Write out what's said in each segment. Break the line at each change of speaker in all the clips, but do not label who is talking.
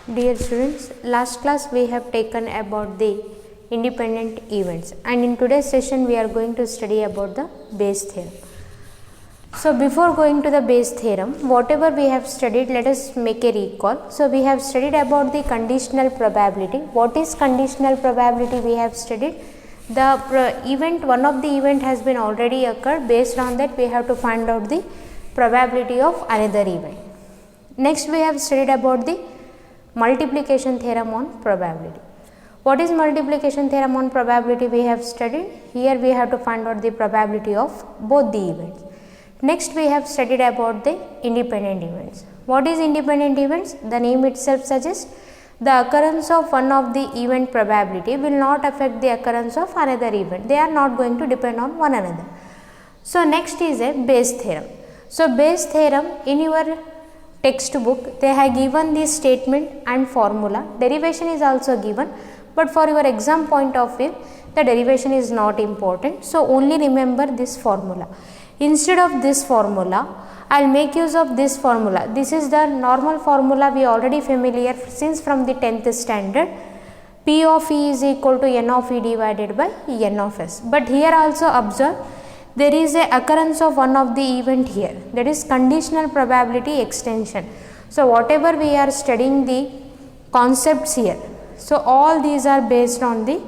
Dear students, last class we have taken about the independent events, and in today's session we are going to study about the Bayes theorem. So before going to the Bayes theorem, whatever we have studied, let us make a recall. So we have studied about the conditional probability. What is conditional probability? We have studied the event, one of the event has been already occurred. Based on that we have to find out the probability of another event. Next we have studied about the multiplication theorem on probability. What is multiplication theorem on probability? We have studied. Here we have to find out the probability of both the events. Next we have studied about the independent events. What is independent events? The name itself suggests the occurrence of one of the event probability will not affect the occurrence of another event. They are not going to depend on one another. So next is a Bayes theorem. So Bayes theorem, in your textbook they have given this statement and formula. Derivation is also given, but for your exam point of view the derivation is not important. So only remember this formula. Instead of this formula, I will make use of this formula. This is the normal formula we already familiar since from the 10th standard. P of E is equal to N of E divided by N of S. But here also observe, there is a occurrence of one of the event here, that is conditional probability extension. So whatever we are studying the concepts here, so all these are based on the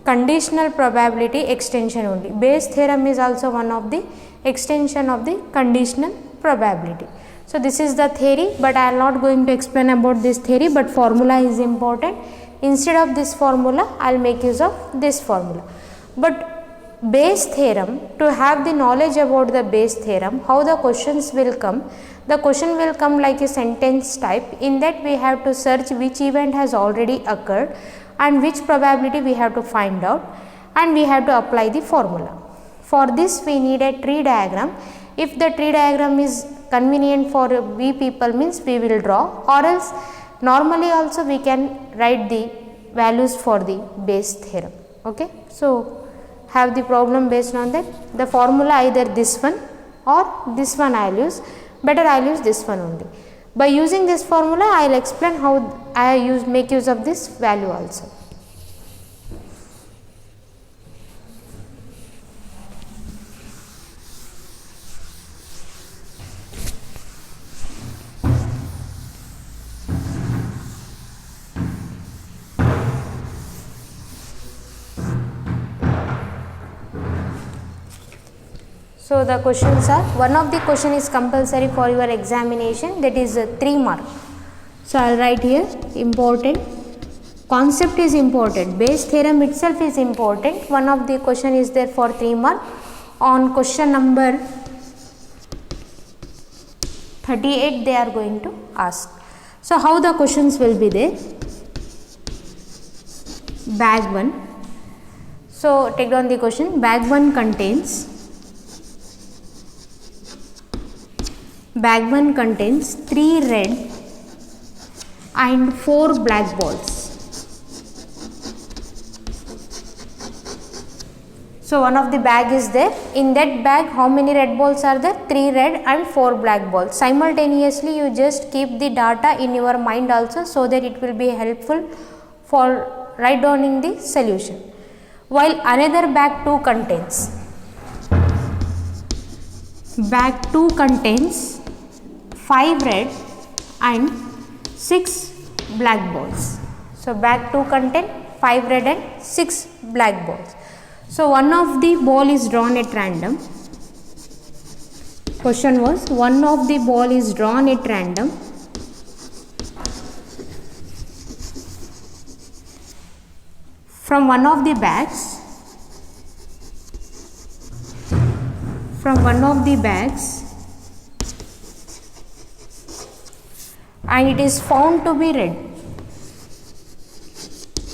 conditional probability extension only. Bayes theorem is also one of the extension of the conditional probability. So this is the theory, but I am not going to explain about this theory, but formula is important. Instead of this formula I will make use of this formula. But Bayes theorem, to have the knowledge about the Bayes theorem, how the questions will come, the question will come like a sentence type. In that we have to search which event has already occurred and which probability we have to find out, and we have to apply the formula. For this we need a tree diagram. If the tree diagram is convenient for we people, means we will draw, or else normally also we can write the values for the Bayes theorem. Okay, so have the problem based on that. The formula either this one or this one I will use. Better I will use this one only. By using this formula I will explain how I make use of this value also. So the questions are, one of the question is compulsory for your examination, that is 3 mark. So I will write here important, concept is important, Bayes theorem itself is important. One of the question is there for 3 mark. On question number 38 they are going to ask. So how the questions will be there? Bag 1. So take down the question. Bag 1 contains 3 red and 4 black balls. So one of the bag is there. In that bag how many red balls are there? 3 red and 4 black balls. Simultaneously you just keep the data in your mind also, so that it will be helpful for write downing the solution. While another bag 2 contains, bag 2 contains 5 red and 6 black balls. So bag 2 contain 5 red and 6 black balls. So one of the ball is drawn at random. Question was, one of the ball is drawn at random from one of the bags, and it is found to be red,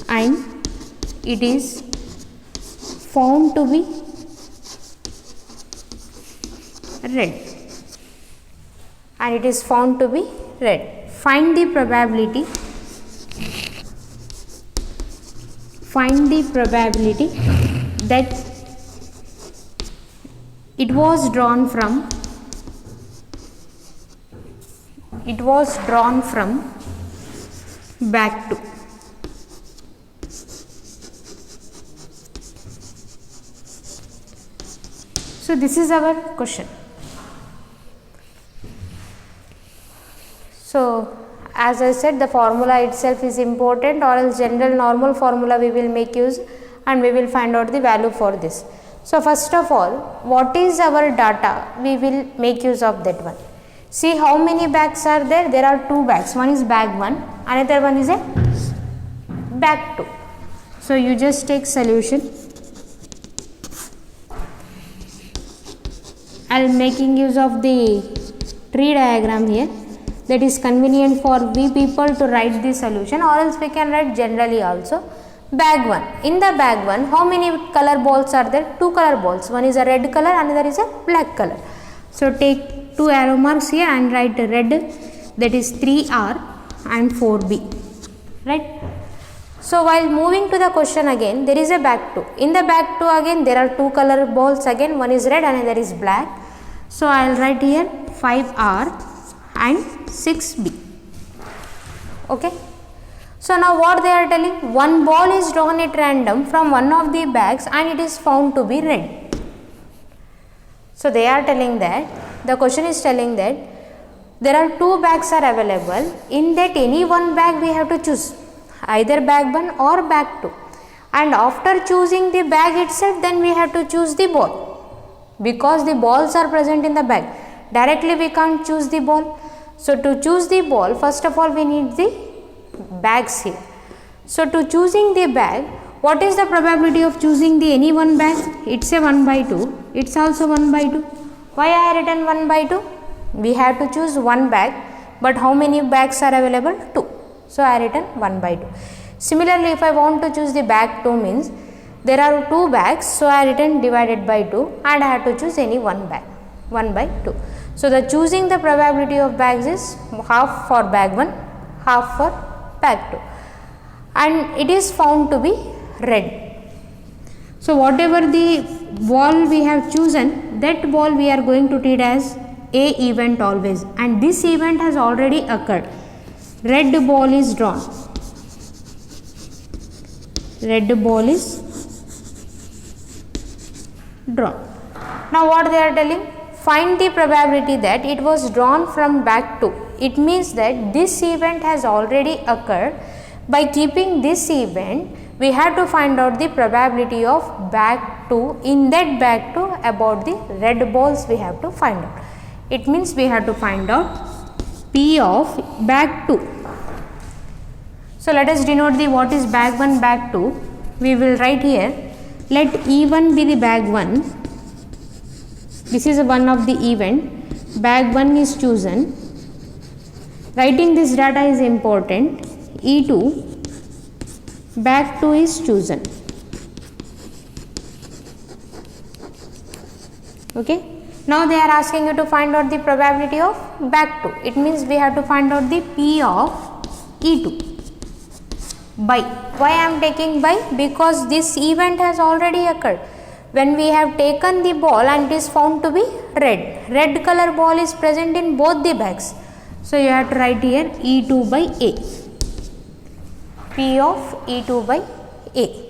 and it is found to be red, and it is found to be red. Find the probability, that it was drawn from it was drawn from bag 2. So this is our question. So as I said, the formula itself is important, or else general normal formula we will make use and we will find out the value for this. So first of all, what is our data? We will make use of that one. See how many bags are there? There are 2 bags. One is bag 1, another one is a bag 2. So you just take solution. I am making use of the tree diagram here. That is convenient for we people to write the solution, or else we can write generally also. Bag 1. In the bag 1, how many color balls are there? 2 color balls. One is a red color, another is a black color. So take 2 arrow marks here and write red, that is 3R and 4B. Right? So while moving to the question again, there is a bag 2. In the bag 2 again, there are 2 color balls again. One is red, another is black. So I will write here 5R and 6B. Okay. So now what they are telling? One ball is drawn at random from one of the bags and it is found to be red. So they are telling that, the question is telling that there are 2 bags are available. In that any one bag we have to choose, either bag 1 or bag 2. And after choosing the bag itself, then we have to choose the ball, because the balls are present in the bag. Directly we can't choose the ball. So to choose the ball, first of all we need the bags here. So to choosing the bag, what is the probability of choosing the any one bag? It's a 1 by 2. It's also 1 by 2. Why I written 1 by 2? We have to choose one bag, but how many bags are available? 2. So I written 1 by 2. Similarly, if I want to choose the bag 2 means there are 2 bags, so I written divided by 2 and I have to choose any one bag, 1 by 2. So the choosing the probability of bags is half for bag 1, half for bag 2, and it is found to be red. So whatever the ball we have chosen, that ball we are going to treat as a event always, and this event has already occurred. Red ball is drawn. Red ball is drawn. Now what they are telling? Find the probability that it was drawn from bag 2. It means that this event has already occurred. By keeping this event, we have to find out the probability of bag 2. In that bag 2, about the red balls we have to find out. It means we have to find out P of bag 2. So let us denote the what is bag 1, bag 2. We will write here, let E1 be the bag 1. This is one of the event. Bag 1 is chosen. Writing this data is important. E2, bag 2 is chosen. Okay. Now they are asking you to find out the probability of bag 2. It means we have to find out the P of E2 by. Why I am taking by? Because this event has already occurred. When we have taken the ball and it is found to be red color ball is present in both the bags. So you have to write here E2 by A. P of E2 by A.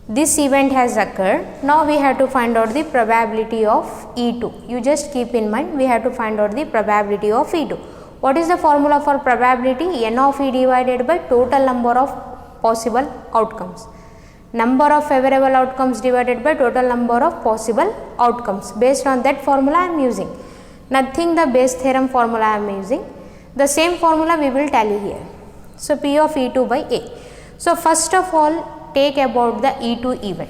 This event has occurred. Now we have to find out the probability of E2. You just keep in mind, we have to find out the probability of E2. What is the formula for probability? N of E divided by total number of possible outcomes. Number of favorable outcomes divided by total number of possible outcomes. Based on that formula I am using. Nothing the Bayes theorem formula I am using. The same formula we will tally here. So P of E2 by A. So first of all, take about the E2 event.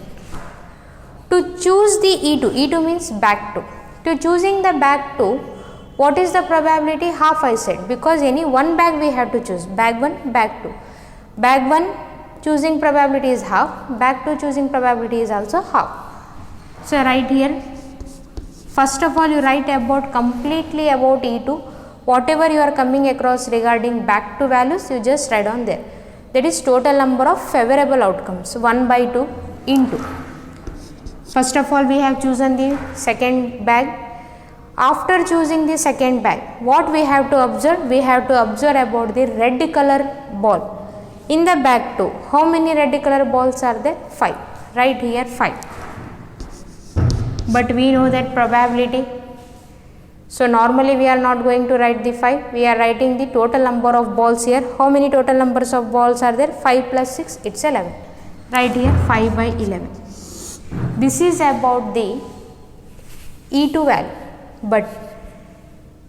To choose the E2 means bag 2. To choosing the bag 2, what is the probability? Half I said, because any one bag we have to choose. Bag 1, bag 2. Bag 1 choosing probability is half, bag 2 choosing probability is also half. So write here, first of all you write about completely about E2, whatever you are coming across regarding bag 2 values, you just write on there. That is total number of favorable outcomes, 1 by 2 into. First of all we have chosen the second bag. After choosing the second bag, what we have to observe? We have to observe about the red color ball. In the bag 2, how many red color balls are there? 5. Right here 5. But we know that probability. So normally we are not going to write the 5. We are writing the total number of balls here. How many total numbers of balls are there? 5 plus 6, it's 11. Right here 5 by 11. This is about the E2 value. But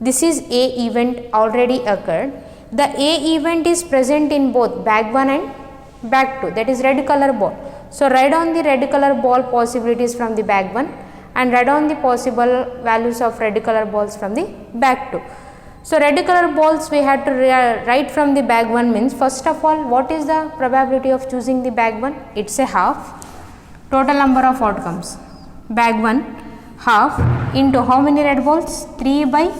this is A event already occurred. The A event is present in both bag 1 and bag 2, that is red color ball. So write down the red color ball possibilities from the bag 1 and write down the possible values of red color balls from the bag 2. So red color balls we had to write from the bag 1 means, first of all, what is the probability of choosing the bag 1? It's a half. Total number of outcomes, bag 1 half into how many red balls? 3 by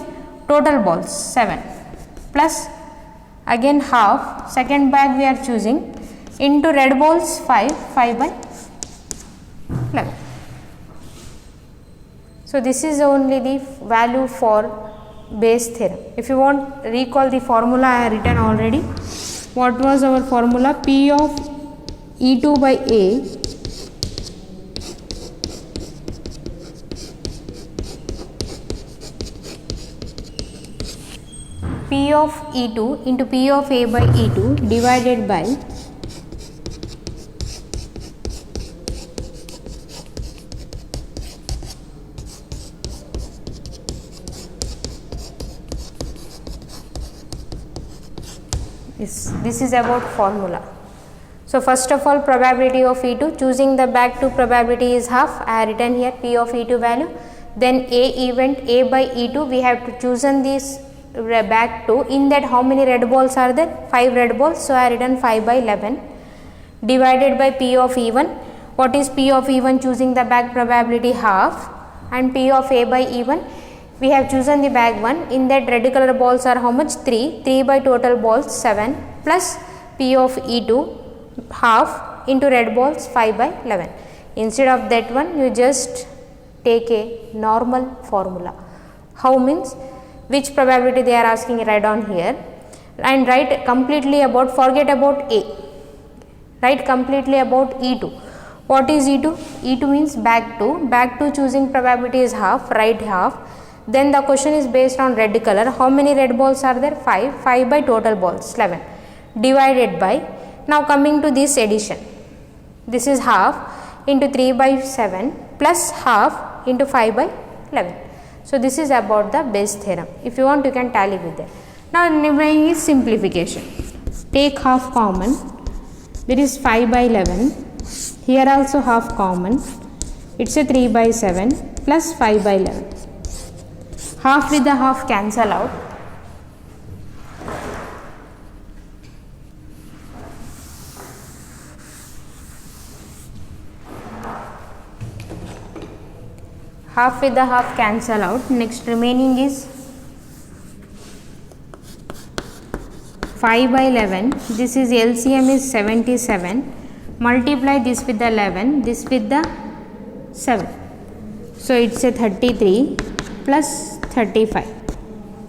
total balls 7 plus again half, second bag we are choosing, into red balls 5 by 11. So this is only the value for Bayes theorem. If you want recall the formula, I have written already. What was our formula? P of E2 by A P of E2 into P of A by E2 divided by this is about formula. So first of all, probability of E2, choosing the bag 2 probability is half. I have written here P of E2 value. Then A event A by E2, we have to chosen this bag 2. In that how many red balls are there? 5 red balls. So I have written 5 by 11 divided by P of E1. What is P of E1? Choosing the bag probability half, and P of A by E1, we have chosen the bag 1. In that red color balls are how much? 3 by total balls 7 plus P of E2 half into red balls 5 by 11. Instead of that one, you just take a normal formula. How means? Which probability they are asking, write down here and write completely about, forget about A, write completely about E2. What is E2? E2 means bag 2. Bag 2 choosing probability is half, write half. Then the question is based on red color. How many red balls are there? 5 by total balls 11 divided by, now coming to this addition, this is half into 3 by 7 plus half into 5 by 11. So this is about the Bayes theorem. If you want, you can tally with that. Now remaining is simplification. Take half common, there is 5 by 11, here also half common, it's a 3 by 7 plus 5 by 11. Half with the half cancel out. Half with the half cancel out. Next remaining is 5 by 11. This is LCM is 77. Multiply this with the 11, this with the 7. So it's a 33 plus 35.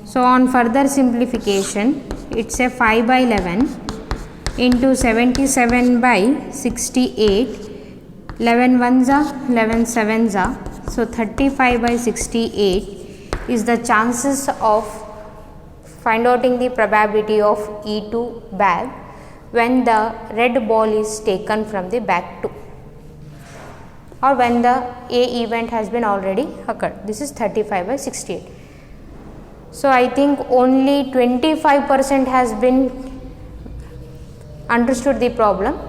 So on further simplification, it's a 5 by 11 into 77 by 68. 11 ones are 11 sevens are. So 35 by 68 is the chances of find outing the probability of E2 bag when the red ball is taken from the bag 2 or when the A event has been already occurred. This is 35 by 68. So I think only 25% has been understood the problem.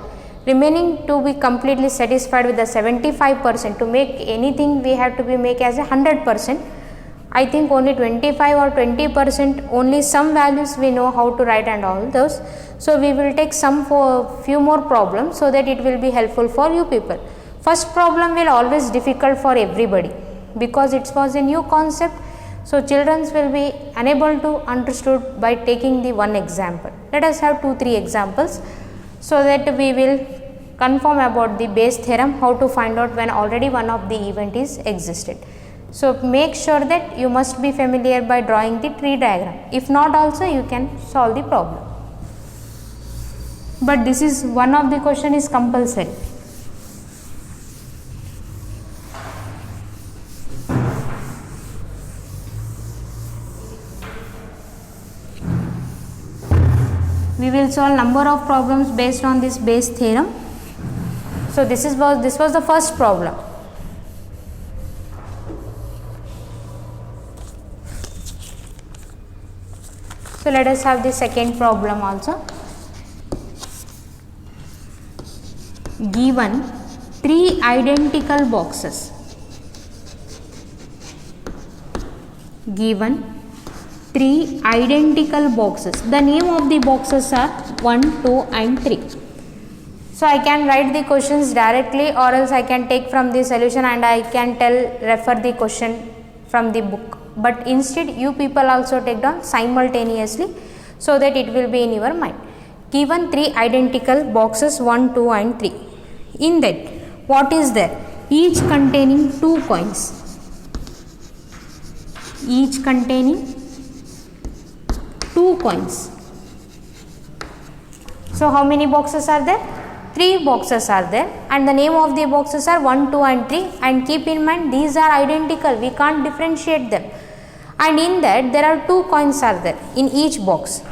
Remaining to be completely satisfied with the 75%. To make anything we have to be make as a 100%. I think only 25 or 20% only some values we know how to write and all those. So we will take some for few more problems so that it will be helpful for you people. First problem will always difficult for everybody because it was a new concept. So children will be unable to understood by taking the one example. Let us have 2-3 examples so that we will confirm about the Bayes theorem, how to find out when already one of the event is existed. So make sure that you must be familiar by drawing the tree diagram. If not also, you can solve the problem. But this is one of the question is compulsory. We will solve number of problems based on this Bayes theorem. So this was the first problem. So let us have the second problem also. Given 3 identical boxes. Given 3 identical boxes. The name of the boxes are 1, 2 and 3. So I can write the questions directly, or else I can take from the solution and I can refer the question from the book. But instead you people also take down simultaneously, so that it will be in your mind. Given 3 identical boxes 1, 2 and 3. In that, what is there? Each containing 2 coins. Each containing 2 coins. So how many boxes are there? 3 boxes are there, and the name of the boxes are 1, 2 and 3, and keep in mind these are identical, we can't differentiate them. And in that there are 2 coins are there in each box.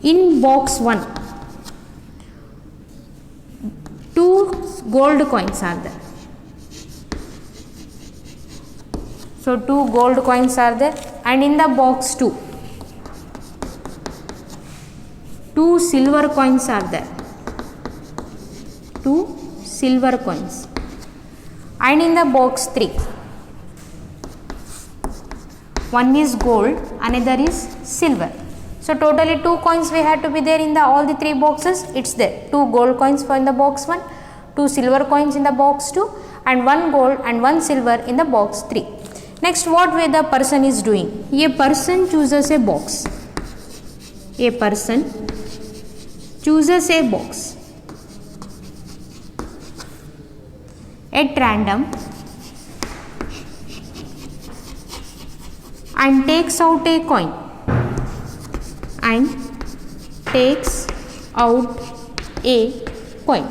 In box 1, 2 gold coins are there. So 2 gold coins are there, and in the box 2, 2 silver coins are there. 2 silver coins. And in the box 3, one is gold, another is silver. So totally 2 coins we have to be there in the all the 3 boxes. It's there. 2 gold coins for in the box 1, 2 silver coins in the box 2, and 1 gold and 1 silver in the box 3. Next, what way the person is doing? A person chooses a box. A person chooses a box at random and takes out a coin. And takes out a coin.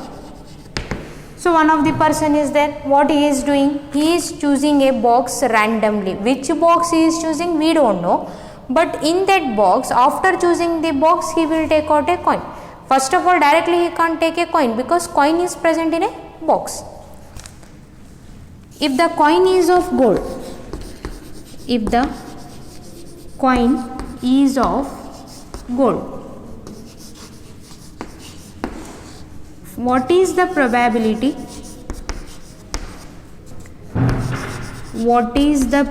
So one of the person is there. What he is doing? He is choosing a box randomly. Which box he is choosing, we don't know. But in that box, after choosing the box, he will take out a coin. First of all, directly he can't take a coin because coin is present in a box. If the coin is of gold, if the coin is of gold, what is the probability? What is the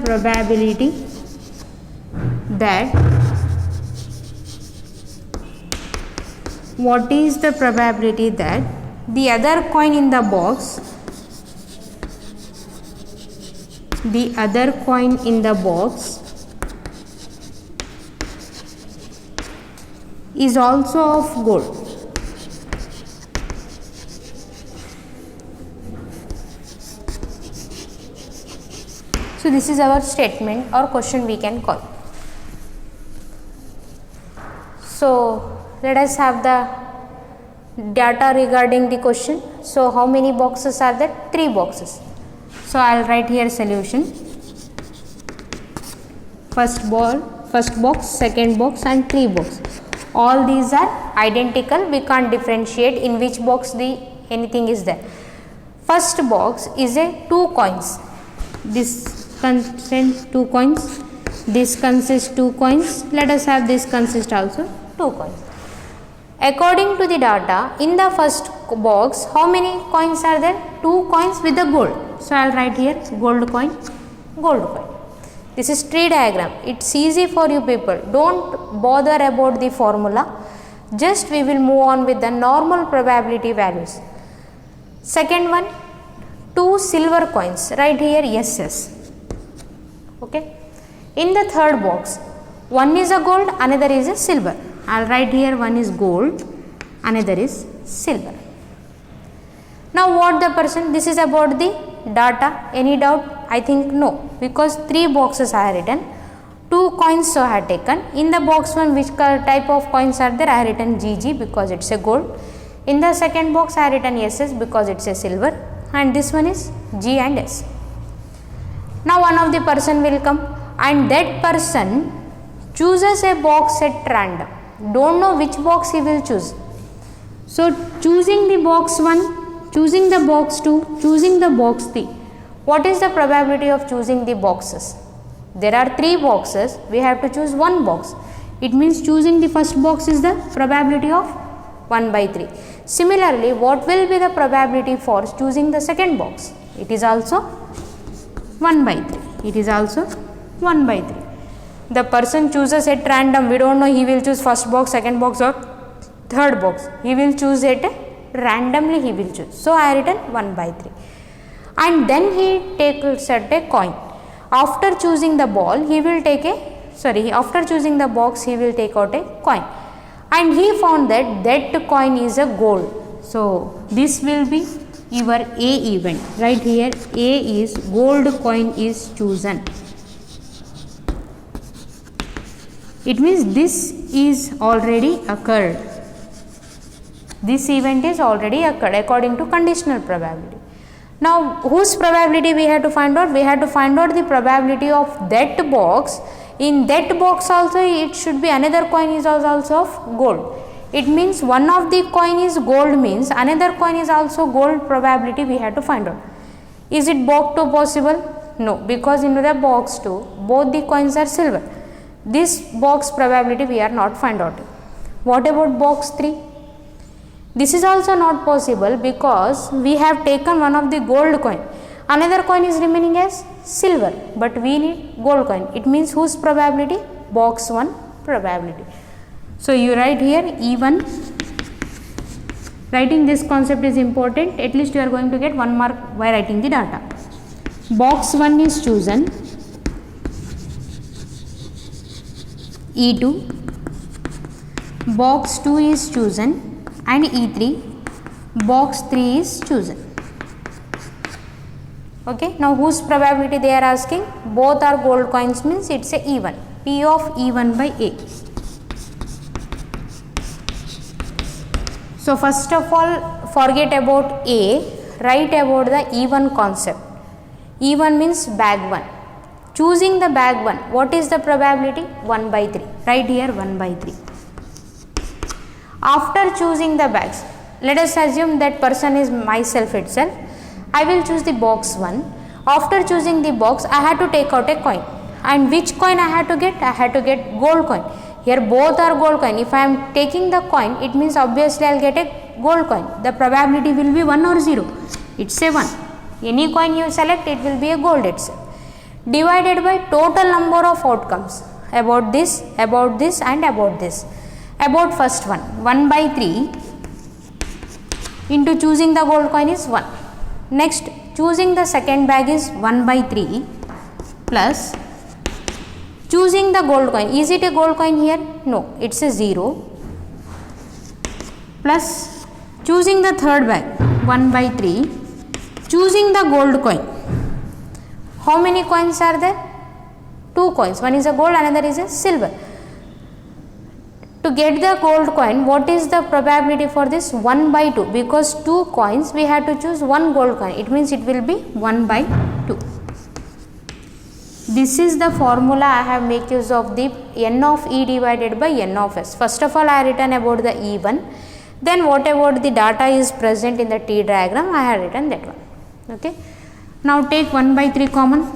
probability that the other coin in the box, is also of gold? So this is our statement or question we can call. So let us have the data regarding the question. So how many boxes are there? 3 boxes. So I will write here solution. First box, second box and 3 box. All these are identical. We can't differentiate in which box anything is there. First box is a 2 coins. This consists 2 coins. This consists 2 coins. Let us have this consist also 2 coins. According to the data, in the first box, how many coins are there? 2 coins with the gold. So I will write here gold coin, gold coin. This is tree diagram. It's easy for you people. Don't bother about the formula. Just we will move on with the normal probability values. Second one, 2 silver coins. Right here SS. Okay. In the third box, one is a gold, another is a silver. I will write here one is gold, another is silver. Now what the person, this is about the data. Any doubt? I think no, because 3 boxes I have written. 2 coins so I have taken. In the box 1, which type of coins are there? I have written GG because it's a gold. In the second box I have written SS because it's a silver, and this one is G and S. Now one of the person will come and that person chooses a box at random. Don't know which box he will choose. So choosing the box 1, choosing the box 2, choosing the box 3. What is the probability of choosing the boxes? There are 3 boxes, we have to choose one box. It means choosing the first box is the probability of 1 by 3. Similarly, what will be the probability for choosing the second box? It is also 1 by 3. It is also 1 by 3. The person chooses at random. We don't know he will choose first box, second box or third box. He will choose it randomly, he will choose. So I have written 1 by 3. And then he takes out a coin. After choosing the ball, he will take after choosing the box, he will take out a coin. And he found that that coin is a gold. So this will be your A event. Right here, A is gold coin is chosen. It means this is already occurred. This event is already occurred according to conditional probability. Now whose probability we have to find out? We have to find out the probability of that box. In that box also it should be another coin is also of gold. It means one of the coin is gold, means another coin is also gold probability we have to find out. Is it box 2 possible? No, because in the box 2 both the coins are silver. This box probability we are not find out. What about box 3? This is also not possible because we have taken one of the gold coin. Another coin is remaining as silver, but we need gold coin. It means whose probability? Box 1 probability. So you write here E1. Writing this concept is important. At least you are going to get 1 mark by writing the data. Box 1 is chosen. E2. Box 2 is chosen. And E3, box 3 is chosen. Okay, now whose probability they are asking? Both are gold coins, means it's a E1. P of E1 by A. So first of all, forget about A, write about the E1 concept. E1 means bag 1. Choosing the bag 1, what is the probability? 1 by 3. Right here 1 by 3. After choosing the bags, let us assume that person is myself itself. I will choose the box 1. After choosing the box, I had to take out a coin. And which coin I had to get? I had to get gold coin. Here both are gold coin. If I am taking the coin, it means obviously I will get a gold coin. The probability will be 1 or 0. It's a 1. Any coin you select, it will be a gold itself. Divided by total number of outcomes. About this and about this. About first one, 1 by 3 into choosing the gold coin is 1. Next, choosing the second bag is 1 by 3 plus choosing the gold coin. Is it a gold coin here? No, it's a 0 plus choosing the third bag 1 by 3 choosing the gold coin. How many coins are there? 2 coins. One is a gold, another is a silver. To get the gold coin, what is the probability for this? 1 by 2, because 2 coins we have to choose one gold coin. It means it will be 1 by 2. This is the formula I have make use of the n of E divided by n of S. First of all, I have written about the E1. Then whatever the data is present in the T diagram, I have written that one. Okay. Now take 1 by 3 common.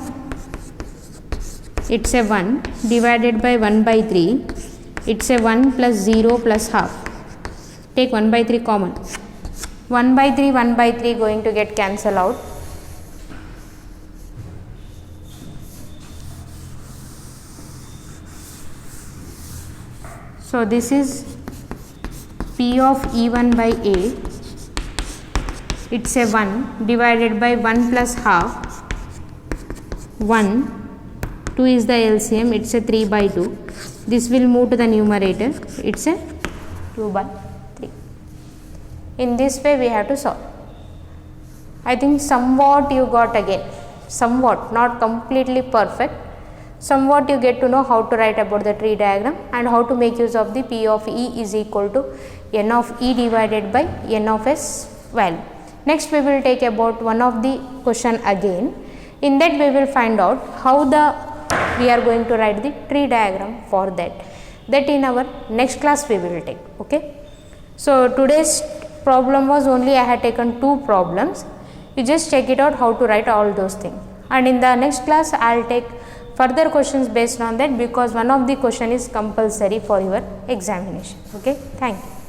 It's a 1 divided by 1 by 3. It's a 1 plus 0 plus half. Take 1 by 3 common. 1 by 3 going to get cancel out. So this is P of E1 by A. It's a 1 divided by 1 plus half. 1. 2 is the LCM. It's a 3 by 2. This will move to the numerator. It's a 2 by 3. In this way we have to solve. I think somewhat you got again. somewhat, not completely perfect. Somewhat you get to know how to write about the tree diagram and how to make use of the P of E is equal to N of E divided by N of S value. Next we will take about one of the question again. In that we will find out how we are going to write the tree diagram for that. That in our next class we will take. Okay. So today's problem was only I had taken 2 problems. You just check it out how to write all those things. And in the next class I will take further questions based on that, because one of the question is compulsory for your examination. Okay. Thank you.